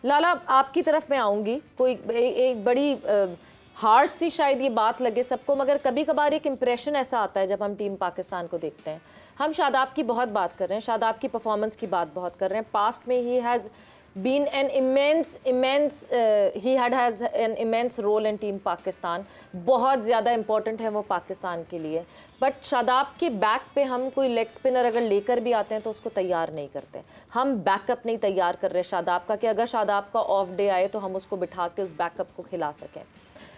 लाला आपकी तरफ मैं आऊंगी, कोई एक बड़ी हार्श सी शायद ये बात लगे सबको, मगर कभी कभार एक इम्प्रेशन ऐसा आता है जब हम टीम पाकिस्तान को देखते हैं। हम शादाब की बहुत बात कर रहे हैं, शादाब की परफॉर्मेंस की बात बहुत कर रहे हैं। पास्ट में he has been an he has an immense role in team Pakistan, बहुत ज़्यादा इंपॉर्टेंट है वो पाकिस्तान के लिए। बट शादाब के बैक पे हम कोई लेग स्पिनर अगर लेकर भी आते हैं तो उसको तैयार नहीं करते, हम बैकअप नहीं तैयार कर रहे शादाब का, कि अगर शादाब का ऑफ डे आए तो हम उसको बिठा के उस बैकअप को खिला सकें।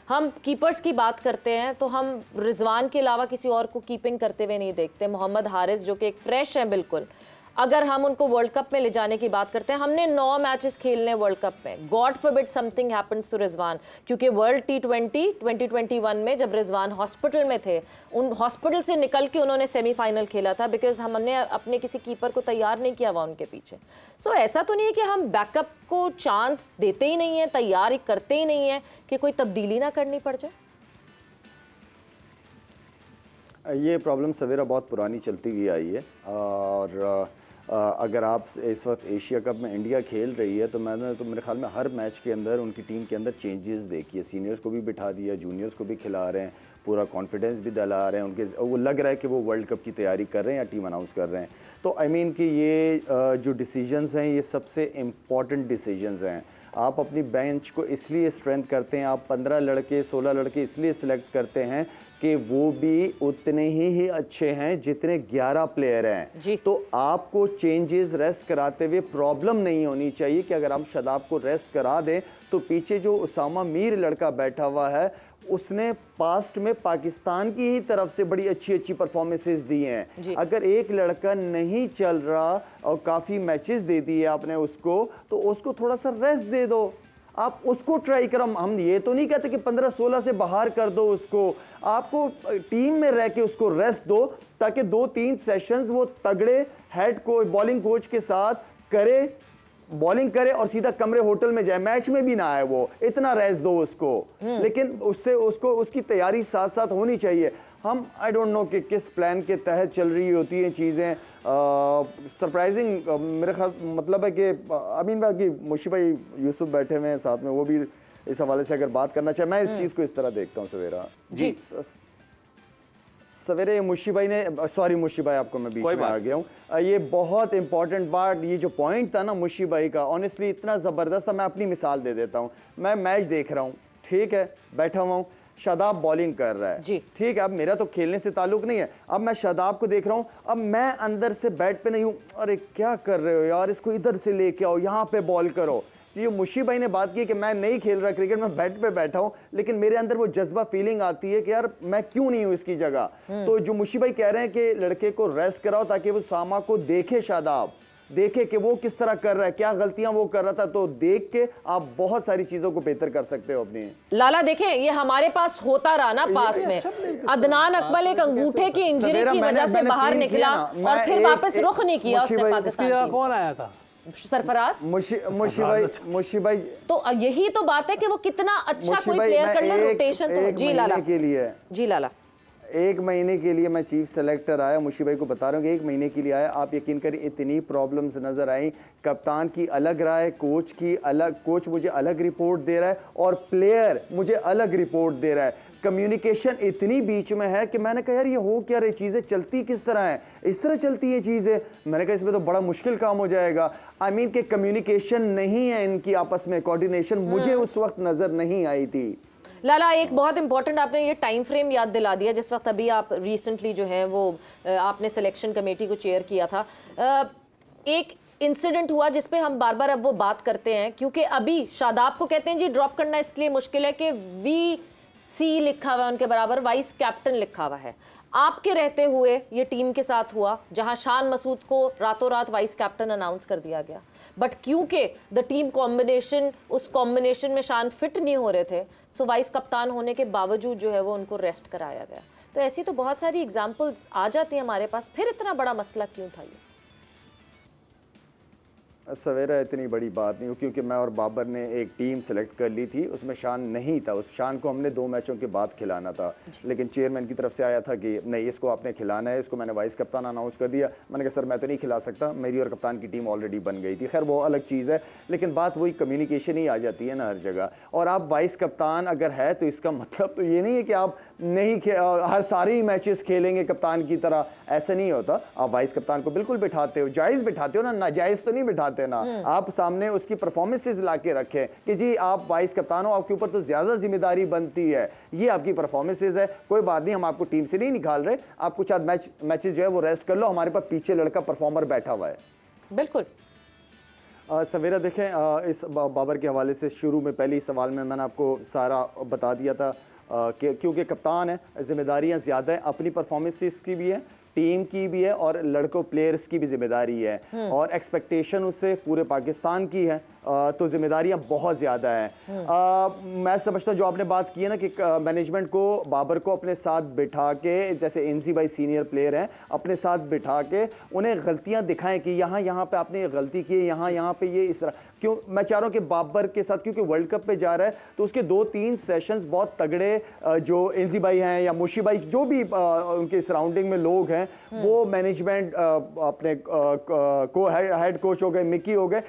हम कीपर्स की बात करते हैं तो हम रिजवान के अलावा किसी और को कीपिंग करते हुए नहीं देखते। मोहम्मद हारिस जो कि एक फ्रेश है बिल्कुल, अगर हम उनको वर्ल्ड कप में ले जाने की बात करते हैं, हमने 9 मैचेस खेलने वर्ल्ड कप में, God forbid something happens to Rizwan, क्योंकि वर्ल्ड T20 2021 में जब रिजवान हॉस्पिटल में थे, उन हॉस्पिटल से निकल के उन्होंने सेमीफाइनल खेला था, बिकॉज हमने अपने किसी कीपर को तैयार नहीं किया हुआ उनके पीछे। सो ऐसा तो नहीं है कि हम बैकअप को चांस देते ही नहीं है, तैयार करते ही नहीं है कि कोई तब्दीली ना करनी पड़ जाए। ये प्रॉब्लम सवेरा बहुत पुरानी चलती हुई आई है, और अगर आप इस वक्त एशिया कप में इंडिया खेल रही है तो मैंने तो मेरे ख्याल में हर मैच के अंदर उनकी टीम के अंदर चेंजेस देखी है। सीनियर्स को भी बिठा दिया, जूनियर्स को भी खिला रहे हैं, पूरा कॉन्फिडेंस भी दिला रहे हैं उनके, वो लग रहा है कि वो वर्ल्ड कप की तैयारी कर रहे हैं या टीम अनाउंस कर रहे हैं। तो आई मीन कि ये जो डिसीजंस हैं ये सबसे इम्पॉर्टेंट डिसीजंस हैं। आप अपनी बेंच को इसलिए स्ट्रेंथ करते हैं, आप 15 लड़के 16 लड़के इसलिए सिलेक्ट करते हैं कि वो भी उतने ही अच्छे हैं जितने 11 प्लेयर हैं। तो आपको चेंजेस रेस्ट कराते हुए प्रॉब्लम नहीं होनी चाहिए कि अगर हम शादाब को रेस्ट करा दें तो पीछे जो उसामा मीर लड़का बैठा हुआ है उसने पास्ट में पाकिस्तान की ही तरफ से बड़ी अच्छी अच्छी परफॉर्मेंसेस दी हैं। अगर एक लड़का नहीं चल रहा और काफ़ी मैचेस दे दिए आपने उसको, तो उसको थोड़ा सा रेस्ट दे दो, आप उसको ट्राई करो। हम ये तो नहीं कहते कि 15-16 से बाहर कर दो उसको, आपको टीम में रह के उसको रेस्ट दो ताकि 2-3 सेशंस वो तगड़े हेड कोच बॉलिंग कोच के साथ करे, बॉलिंग करे और सीधा कमरे होटल में जाए, मैच में भी ना आए, वो इतना रेस्ट दो उसको। लेकिन उससे उसको उसकी तैयारी साथ साथ होनी चाहिए। हम आई डोंट नो कि किस प्लान के तहत चल रही होती हैं चीज़ें। सरप्राइजिंग मेरे ख्याल मतलब है कि अमीन भाई की मुशी भाई यूसुफ बैठे हुए हैं साथ में, वो भी इस हवाले से अगर बात करना चाहे, मैं इस चीज़ को इस तरह देखता हूँ सवेरा जी। सवेरे मुशी भाई ने, सॉरी मुशी भाई आपको मैं बीच में आ गया हूँ, ये बहुत इंपॉर्टेंट बात, ये जो पॉइंट था ना मुशी भाई का, ऑनेस्टली इतना ज़बरदस्त था। मैं अपनी मिसाल दे देता हूँ, मैं मैच देख रहा हूँ, ठीक है, बैठा हुआ हूँ, शादाब बॉलिंग कर रहा है, ठीक है, अब मेरा तो खेलने से ताल्लुक नहीं है, अब मैं शादाब को देख रहा हूँ, अब मैं अंदर से बैट पे नहीं हूँ, अरे क्या कर रहे हो यार, इसको इधर से लेके आओ, यहाँ पे बॉल करो। ये मुशी भाई ने बात की कि मैं नहीं खेल रहा क्रिकेट, मैं बैट पे बैठा हूं, लेकिन मेरे अंदर वो जज्बा फीलिंग आती है कि यार मैं क्यों नहीं हूं इसकी जगह। तो जो मुशी भाई कह रहे हैं कि लड़के को रेस्ट कराओ ताकि वो सामा को देखे, शादाब देखे कि वो किस तरह कर रहा है, क्या गलतियां वो कर रहा था, तो देख के आप बहुत सारी चीजों को बेहतर कर सकते हो अपनी। लाला देखें, ये हमारे पास होता रहा ना पास में, अदनान अकमल एक अंगूठे की इंजरी की वजह से बाहर निकला और फिर वापस रुख नहीं किया उसने पाकिस्तान। कौन आया था? सरफराज मुशी भाई। तो यही तो बात है कि वो कितना अच्छा कोई प्लेयर कर ले, रोटेशन तो जी लाला के लिए, जी लाला 1 महीने के लिए मैं चीफ सेलेक्टर आया, मुशी भाई को बता रहा हूँ कि 1 महीने के लिए आया, आप यकीन करें इतनी प्रॉब्लम्स नजर आई। कप्तान की अलग राय, कोच की अलग, कोच मुझे अलग रिपोर्ट दे रहा है और प्लेयर मुझे अलग रिपोर्ट दे रहा है। कम्युनिकेशन इतनी बीच में है कि मैंने कहा यार ये हो क्या रही, चीज़ें चलती किस तरह हैं, इस तरह चलती है चीज़ें। मैंने कहा इसमें तो बड़ा मुश्किल काम हो जाएगा। आई मीन कि कम्युनिकेशन नहीं है इनकी आपस में, कोऑर्डिनेशन मुझे उस वक्त नजर नहीं आई थी। लाला एक बहुत इंपॉर्टेंट आपने ये टाइम फ्रेम याद दिला दिया, जिस वक्त अभी आप रिसेंटली जो है वो आपने सिलेक्शन कमेटी को चेयर किया था, एक इंसिडेंट हुआ जिस पे हम बार बार अब वो बात करते हैं, क्योंकि अभी शादाब को कहते हैं जी ड्रॉप करना इसलिए मुश्किल है कि VC लिखा हुआ है उनके बराबर, वाइस कैप्टन लिखा हुआ है। आपके रहते हुए ये टीम के साथ हुआ जहां शान मसूद को रातों रात वाइस कैप्टन अनाउंस कर दिया गया, बट क्योंकि द टीम कॉम्बिनेशन, उस कॉम्बिनेशन में शान फिट नहीं हो रहे थे, सो वाइस कप्तान होने के बावजूद जो है वो उनको रेस्ट कराया गया। तो ऐसी तो बहुत सारी एग्जांपल्स आ जाती हैं हमारे पास, फिर इतना बड़ा मसला क्यों था ये? सवेरा इतनी बड़ी बात नहीं हो, क्योंकि मैं और बाबर ने एक टीम सेलेक्ट कर ली थी, उसमें शान नहीं था। उस शान को हमने 2 मैचों के बाद खिलाना था, लेकिन चेयरमैन की तरफ से आया था कि नहीं, इसको आपने खिलाना है। इसको मैंने वाइस कप्तान अनाउंस कर दिया। मैंने कहा सर मैं तो नहीं खिला सकता, मेरी और कप्तान की टीम ऑलरेडी बन गई थी। खैर वो अलग चीज़ है, लेकिन बात वही कम्युनिकेशन ही आ जाती है ना हर जगह। और आप वाइस कप्तान अगर है तो इसका मतलब तो ये नहीं है कि आप नहीं हर सारे ही मैचेस खेलेंगे कप्तान की तरह, ऐसा नहीं होता। आप वाइस कप्तान को बिल्कुल बिठाते हो, जायज़ बिठाते हो ना, नाजायज़ तो नहीं बिठाते ना। आप सामने उसकी परफॉर्मेंसेस ला के रखें कि जी आप वाइस कप्तान हो, आपके ऊपर तो ज़्यादा जिम्मेदारी बनती है, ये आपकी परफॉर्मेंसेस है। कोई बात नहीं, हम आपको टीम से नहीं निकाल रहे, आप कुछ आध मैचेस जो है वो रेस्ट कर लो, हमारे पास पीछे लड़का परफॉर्मर बैठा हुआ है। बिल्कुल। सवेरा देखें, इस बाबर के हवाले से शुरू में पहले ही सवाल में मैंने आपको सारा बता दिया था कि क्योंकि कप्तान है, जिम्मेदारियां ज़्यादा हैं, अपनी परफॉर्मेंसेस की भी है, टीम की भी है, और लड़कों प्लेयर्स की भी जिम्मेदारी है, और एक्सपेक्टेशन उससे पूरे पाकिस्तान की है, तो जिम्मेदारियां बहुत ज़्यादा हैं। मैं समझता हूँ जो आपने बात की है ना कि मैनेजमेंट को बाबर को अपने साथ बिठा के, जैसे एनजी भाई सीनियर प्लेयर हैं, अपने साथ बिठा के उन्हें गलतियां दिखाएं कि यहाँ पे आपने ये गलती की है, यहाँ पे ये इस तरह। क्यों मैं चाह रहा हूँ कि बाबर के साथ, क्योंकि वर्ल्ड कप पे जा रहा है, तो उसके 2-3 सेशंस बहुत तगड़े, जो एनजी भाई हैं या मुशी भाई, जो भी उनके सराउंडिंग में लोग हैं, वो मैनेजमेंट अपने हेड कोच हो गए, मिकी हो गए,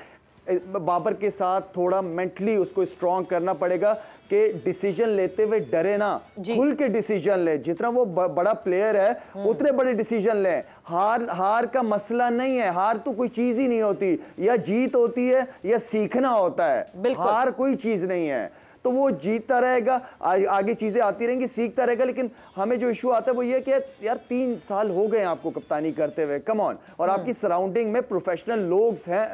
बाबर के साथ थोड़ा मेंटली उसको स्ट्रांग करना पड़ेगा कि डिसीजन लेते हुए डरे ना, खुल के डिसीजन ले। जितना वो बड़ा प्लेयर है उतने बड़े डिसीजन ले। हार का मसला नहीं है, हार तो कोई चीज ही नहीं होती, या जीत होती है या सीखना होता है, हार कोई चीज नहीं है। तो वो जीतता रहेगा, आगे चीजें आती रहेंगी, सीखता रहेगा। लेकिन हमें जो इशू आता है वो ये कि यार 3 साल हो गए आपको कप्तानी करते हुए, कम ऑन, और आपकी सराउंडिंग में प्रोफेशनल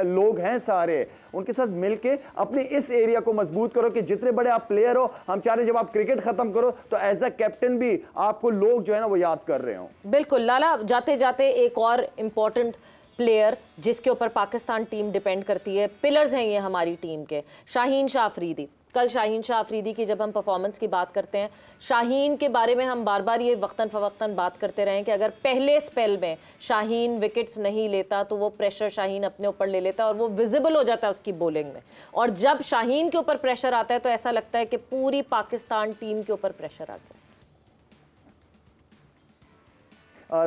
लोग हैं सारे, उनके साथ मिलके अपने इस एरिया को मजबूत करो कि जितने बड़े आप प्लेयर हो, हम चाह रहे जब आप क्रिकेट खत्म करो तो एज अ कैप्टन भी आपको लोग जो है ना वो याद कर रहे हो। बिल्कुल लाला, जाते जाते एक और इम्पोर्टेंट प्लेयर जिसके ऊपर पाकिस्तान टीम डिपेंड करती है, पिलर्स हैं ये हमारी टीम के, शाहीन शाह अफरीदी। कल शाहीन शाह अफरीदी की जब हम परफॉर्मेंस की बात करते हैं, शाहीन के बारे में हम बार बार ये वक्तन फवक्तन बात करते रहे कि अगर पहले स्पेल में शाहीन विकेट्स नहीं लेता तो वो प्रेशर शाहीन अपने ऊपर ले लेता है और वो विजिबल हो जाता है उसकी बॉलिंग में। और जब शाहीन के ऊपर प्रेशर आता है तो ऐसा लगता है कि पूरी पाकिस्तान टीम के ऊपर प्रेशर आ गया।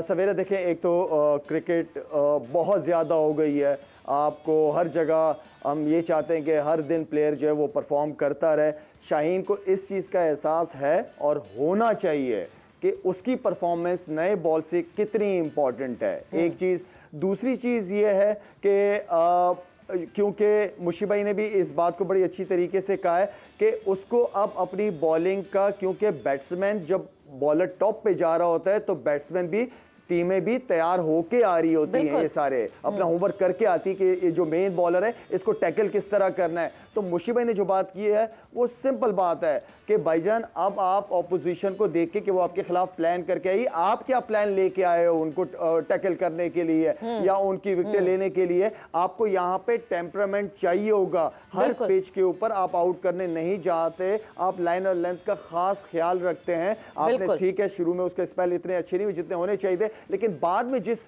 सवेरे देखें, एक तो क्रिकेट बहुत ज़्यादा हो गई है, आपको हर जगह हम ये चाहते हैं कि हर दिन प्लेयर जो है वो परफॉर्म करता रहे। शाहीन को इस चीज़ का एहसास है और होना चाहिए कि उसकी परफॉर्मेंस नए बॉल से कितनी इम्पॉर्टेंट है, एक चीज़। दूसरी चीज़ ये है कि क्योंकि मुशी भाई ने भी इस बात को बड़ी अच्छी तरीके से कहा है कि उसको अब अपनी बॉलिंग का, क्योंकि बैट्समैन जब बॉलर टॉप पे जा रहा होता है तो बैट्समैन भी, टीमें भी तैयार होके आ रही होती हैं, ये सारे अपना होमवर्क करके आती कि ये जो मेन बॉलर है इसको टैकल किस तरह करना है। तो मुशी भाई ने जो बात की है वो सिंपल बात है कि भाईजान अब आप ऑपोजिशन को देख के कि वो आपके खिलाफ प्लान करके आई, आप क्या प्लान लेके आए हो उनको टैकल करने के लिए या उनकी विकेट लेने के लिए। आपको यहाँ पे टेम्परामेंट चाहिए होगा, हर पिच के ऊपर आप आउट करने नहीं जाते, आप लाइन और लेंथ का खास ख्याल रखते हैं। आपने ठीक है शुरू में उसके स्पेल इतने अच्छे नहीं हुए जितने होने चाहिए, लेकिन बाद में जिस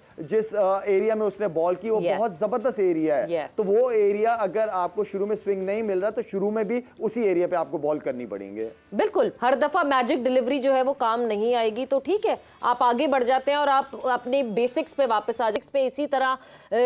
एरिया में उसने बॉल की वो बहुत जबरदस्त एरिया है। तो वो एरिया अगर आपको शुरू में स्विंग नहीं मिल रहा तो शुरू में भी उसी एरिया पे आपको बॉल करनी पड़ेंगे। बिल्कुल, हर दफा मैजिक डिलीवरी जो है वो काम नहीं आएगी, तो ठीक है आप आगे बढ़ जाते हैं और आप अपने बेसिक्स पे वापस आ जाए। इसी तरह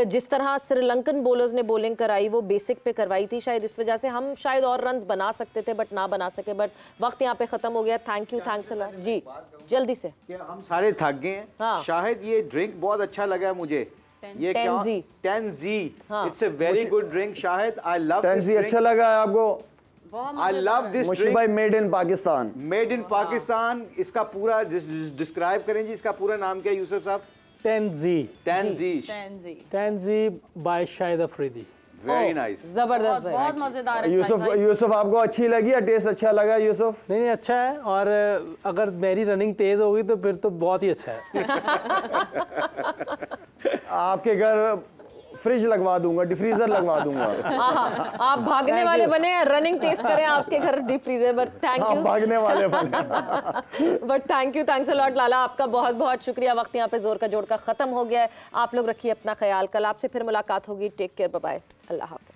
जिस तरह श्रीलंकन बॉलर्स ने बॉलिंग कराई वो बेसिक पे करवाई थी, शायद इस वजह से हम शायद और रन्स बना सकते थे बट ना बना सके। बट वक्त यहाँ पे खत्म हो गया। Thank you, thanks a lot जी, जल्दी से। हम सारे थक गए हैं। शायद ये ड्रिंक बहुत अच्छा लगा मुझे, ये क्या 10Z, it's a very good drink. Shahid, I love 10Z अच्छा लगा है आपको? I love this drink. भाई made in Pakistan, made in Pakistan. इसका पूरा डिस्क्राइब करें जी, इसका पूरा नाम क्या है यूसुफ साहब? 10Z by Shahid Afridi. Very nice, जबरदस्त, बहुत मजेदार है। यूसुफ आपको अच्छी लगी या टेस्ट अच्छा लगा यूसुफ? नहीं अच्छा है, और अगर मेरी रनिंग तेज होगी तो फिर तो बहुत ही अच्छा है। आपके घर फ्रिज लगवा दूंगा, डिफ्रीजर लगवा दूंगा। आप भागने वाले बने, रनिंग तेज करें आपके घर deep freezer. But thank you, भागने वाले बने। बट थैंक्स अ लॉट लाला, आपका बहुत बहुत शुक्रिया। वक्त यहाँ पे जोर का जोड़ का खत्म हो गया है। आप लोग रखिए अपना ख्याल, कल आपसे फिर मुलाकात होगी। टेक केयर, बाय बाय, अल्लाह हाफ़िज़।